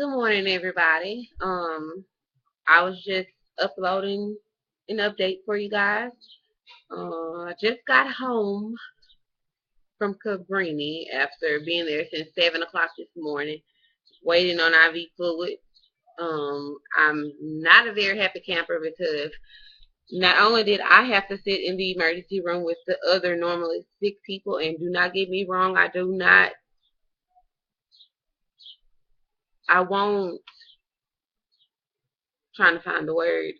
Good morning, everybody. I was just uploading an update for you guys. I just got home from Cabrini after being there since 7 o'clock this morning, waiting on IV fluid. I'm not a very happy camper because not only did I have to sit in the emergency room with the other normally sick people, and do not get me wrong, I won't, trying to find the word.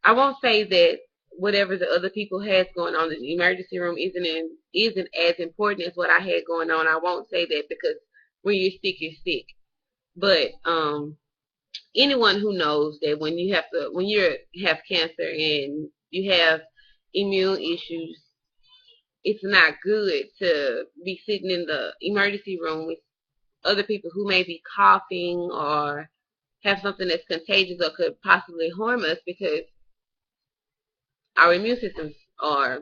I won't say that whatever the other people has going on in the emergency room isn't as important as what I had going on. I won't say that because when you're sick, you're sick. But anyone who knows that when you have cancer and you have immune issues, it's not good to be sitting in the emergency room with other people who may be coughing or have something that's contagious or could possibly harm us, because our immune systems are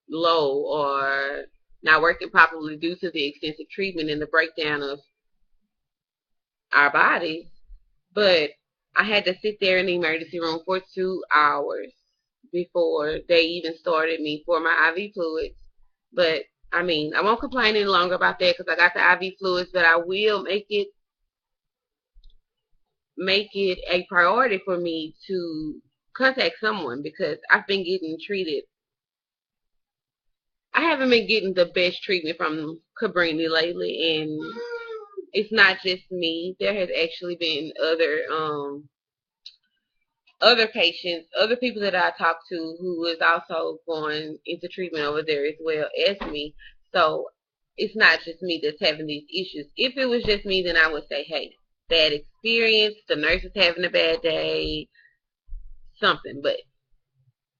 low or not working properly due to the extensive treatment and the breakdown of our bodies. But I had to sit there in the emergency room for 2 hours before they even started me for my IV fluids. But I mean, I won't complain any longer about that because I got the IV fluids, but I will make it a priority for me to contact someone because I've been getting treated. I haven't been getting the best treatment from Cabrini lately, and it's not just me. There has actually been other patients, other people that I talked to who is also going into treatment over there as well as me. So it's not just me that's having these issues. If it was just me, then I would say, hey, bad experience, the nurse is having a bad day, something. But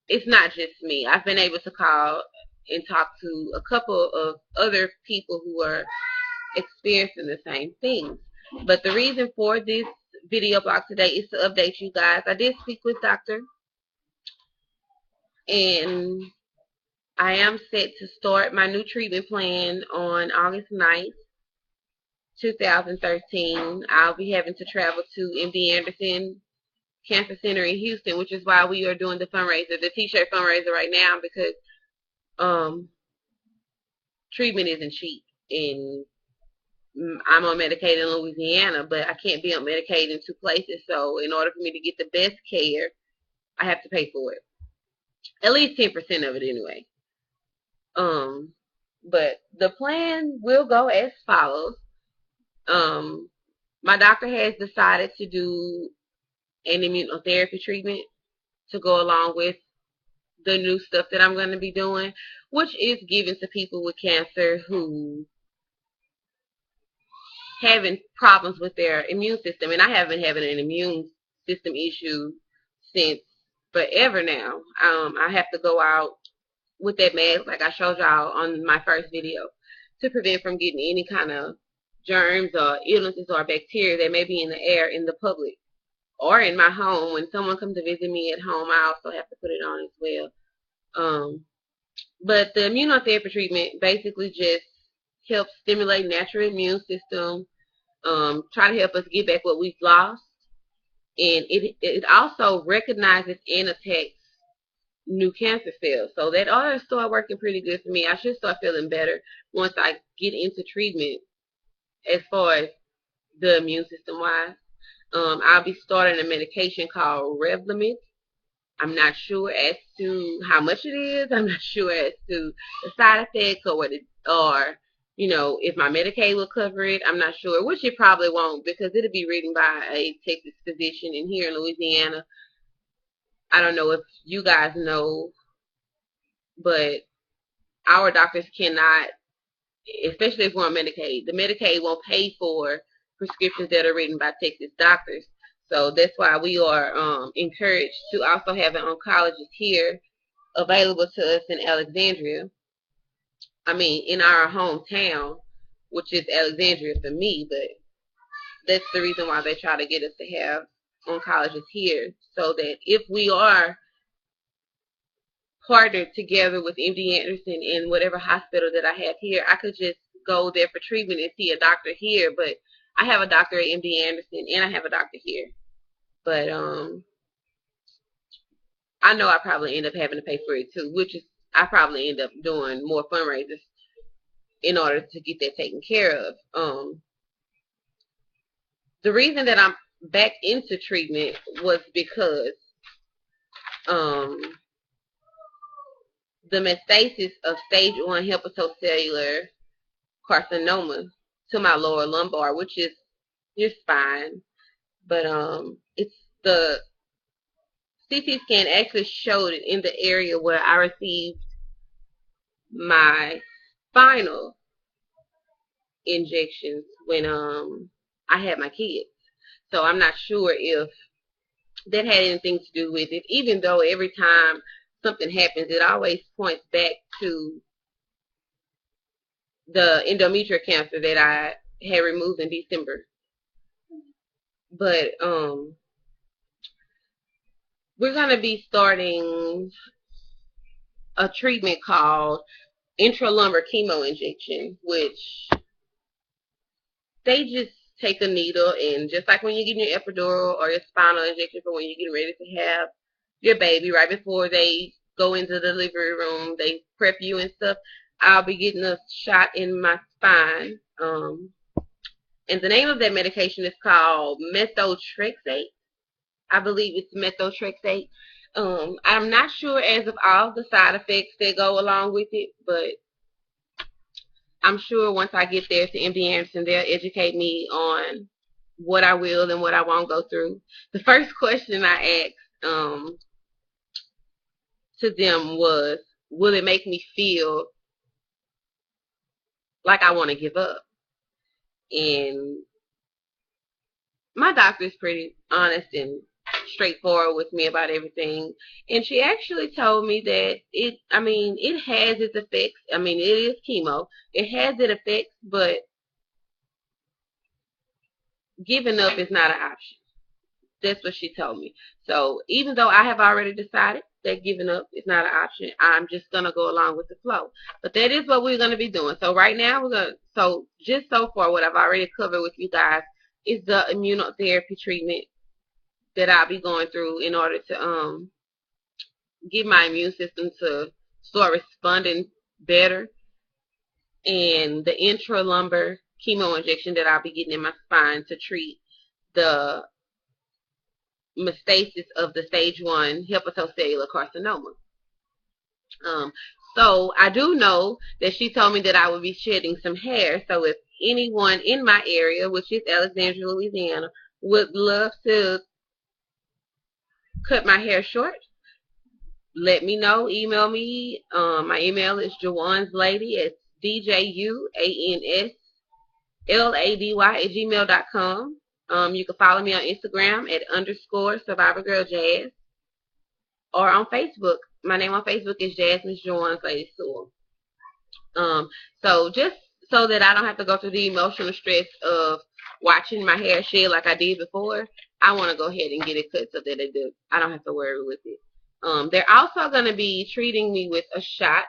it's not just me. I've been able to call and talk to a couple of other people who are experiencing the same things. But the reason for this video blog today is to update you guys. I did speak with Doctor, and I am set to start my new treatment plan on August 9th, 2013. I'll be having to travel to MD Anderson Cancer Center in Houston, which is why we are doing the fundraiser, the t-shirt fundraiser right now, because treatment isn't cheap, and I'm on Medicaid in Louisiana, but I can't be on Medicaid in two places. So in order for me to get the best care, I have to pay for it. At least 10% of it anyway. But the plan will go as follows. My doctor has decided to do an immunotherapy treatment to go along with the new stuff that I'm going to be doing, which is given to people with cancer who having problems with their immune system. And I have been having an immune system issue since forever now. I have to go out with that mask, like I showed y'all on my first video, to prevent from getting any kind of germs or illnesses or bacteria that may be in the air in the public or in my home. When someone comes to visit me at home, I also have to put it on as well. But the immunotherapy treatment basically just helps stimulate natural immune system, try to help us get back what we've lost, and it also recognizes and attacks new cancer cells. So that ought to start working pretty good for me. I should start feeling better once I get into treatment as far as the immune system wise. I'll be starting a medication called Revlimid. I'm not sure as to how much it is. I'm not sure as to the side effects or if my Medicaid will cover it. I'm not sure, which it probably won't, because it'll be written by a Texas physician. And here in Louisiana, I don't know if you guys know, but our doctors cannot, especially if we're on Medicaid, the Medicaid won't pay for prescriptions that are written by Texas doctors. So that's why we are encouraged to also have an oncologist here available to us in Alexandria. I mean, in our hometown, which is Alexandria for me, but that's the reason why they try to get us to have oncologists here, so that if we are partnered together with MD Anderson in whatever hospital that I have here, I could just go there for treatment and see a doctor here, but I have a doctor at MD Anderson and I have a doctor here. But I know I probably end up having to pay for it too, which is I probably end up doing more fundraisers in order to get that taken care of. The reason that I'm back into treatment was because the metastasis of stage 1 hepatocellular carcinoma to my lower lumbar, which is your spine. But it's the CT scan actually showed it in the area where I received my spinal injections when I had my kids. So I'm not sure if that had anything to do with it, even though every time something happens, it always points back to the endometrial cancer that I had removed in December. But we're going to be starting a treatment called intralumbar chemo injection, which they just take a needle, and just like when you're getting your epidural or your spinal injection for when you're getting ready to have your baby, right before they go into the delivery room, they prep you and stuff. I'll be getting a shot in my spine. And the name of that medication is called methotrexate. I believe it's methotrexate. I'm not sure as of all the side effects that go along with it, but I'm sure once I get there to MD Anderson, they'll educate me on what I will and what I won't go through. The first question I asked to them was, will it make me feel like I want to give up? And my doctor is pretty honest and straightforward with me about everything, and she actually told me that it has its effects. It is chemo, it has its effects, but giving up is not an option. That's what she told me. So even though I have already decided that giving up is not an option, I'm just gonna go along with the flow. But that is what we're gonna be doing. So right now just so far what I've already covered with you guys is the immunotherapy treatment that I'll be going through in order to get my immune system to start responding better, and the intralumbar chemo injection that I'll be getting in my spine to treat the metastasis of the stage 1 hepatocellular carcinoma. So I do know that she told me that I would be shedding some hair. So if anyone in my area, which is Alexandria, Louisiana, would love to cut my hair short, let me know. Email me. My email is JawansLady at DJUANSLADY@gmail.com. You can follow me on Instagram at _SurvivorGirlJazz, or on Facebook. My name on Facebook is Jasmine Jawans Lady Sewell. So just so that I don't have to go through the emotional stress of watching my hair shed like I did before, I want to go ahead and get it cut so that I don't have to worry with it. They're also going to be treating me with a shot.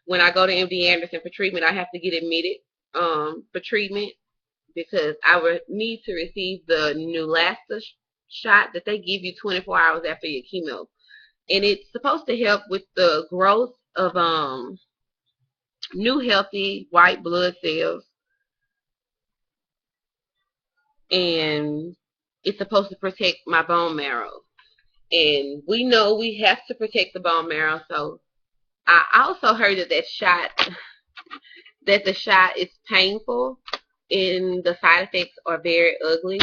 When I go to MD Anderson for treatment, I have to get admitted for treatment because I would need to receive the Neulasta shot that they give you 24 hours after your chemo. And it's supposed to help with the growth of new healthy white blood cells. And it's supposed to protect my bone marrow. And we know we have to protect the bone marrow. So I also heard that the shot is painful and the side effects are very ugly,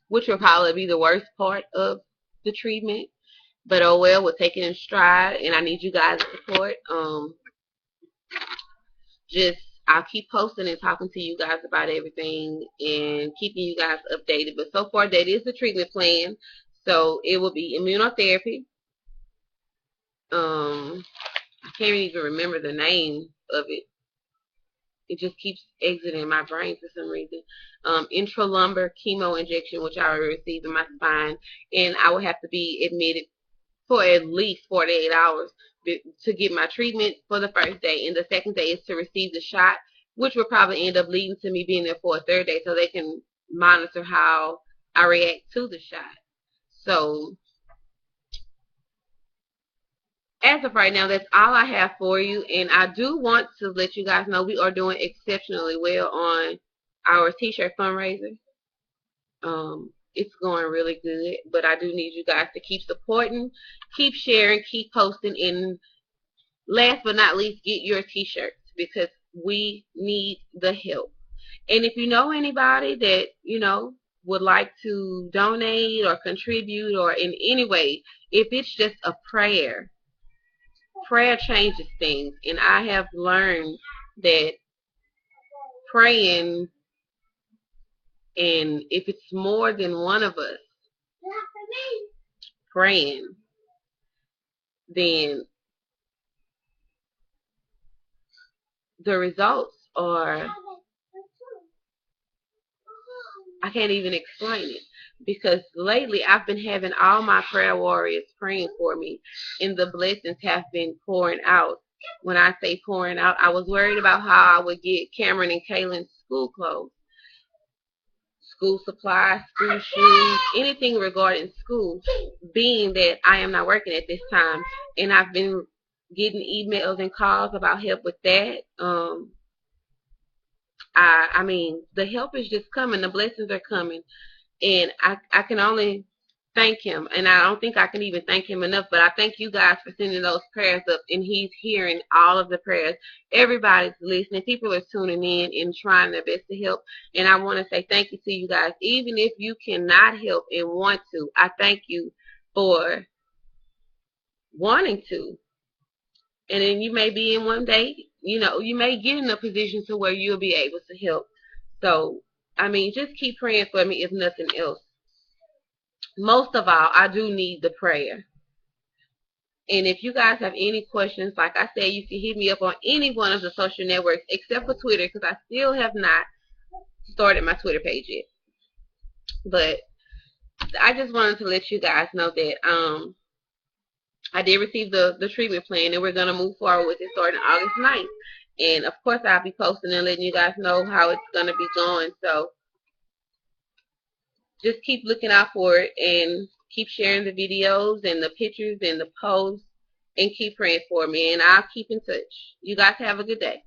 which will probably be the worst part of the treatment. But oh well, we'll take it in stride, and I need you guys' support. I'll keep posting and talking to you guys about everything and keeping you guys updated. But so far, that is the treatment plan. So it will be immunotherapy. I can't even remember the name of it. It just keeps exiting my brain for some reason. Intralumbar chemo injection, which I already received in my spine, and I will have to be admitted for at least 48 hours to get my treatment for the first day, and the second day is to receive the shot, which will probably end up leading to me being there for a third day so they can monitor how I react to the shot. So as of right now, that's all I have for you, and I do want to let you guys know we are doing exceptionally well on our t-shirt fundraiser. It's going really good, but I do need you guys to keep supporting, keep sharing, keep posting, and last but not least, get your t-shirts because we need the help. And if you know anybody that, you know, would like to donate or contribute or in any way, if it's just a prayer changes things. And I have learned that praying, and if it's more than one of us praying, then the results are, I can't even explain it, because lately I've been having all my prayer warriors praying for me, and the blessings have been pouring out. When I say pouring out, I was worried about how I would get Cameron and Kaylin's school clothes, school supplies, school shoes, anything regarding school, being that I am not working at this time, and I've been getting emails and calls about help with that. I mean, the help is just coming. The blessings are coming. And I can only thank him. And I don't think I can even thank him enough. But I thank you guys for sending those prayers up. And he's hearing all of the prayers. Everybody's listening. People are tuning in and trying their best to help. And I want to say thank you to you guys. Even if you cannot help and want to, I thank you for wanting to. And then you may be in one day, you know, you may get in a position to where you'll be able to help. So, I mean, just keep praying for me if nothing else. Most of all, I do need the prayer. And if you guys have any questions, like I said, you can hit me up on any one of the social networks except for Twitter, because I still have not started my Twitter page yet. But I just wanted to let you guys know that I did receive the treatment plan, and we're going to move forward with it starting August 9th. And, of course, I'll be posting and letting you guys know how it's going to be going. So just keep looking out for it and keep sharing the videos and the pictures and the posts, and keep praying for me. And I'll keep in touch. You guys have a good day.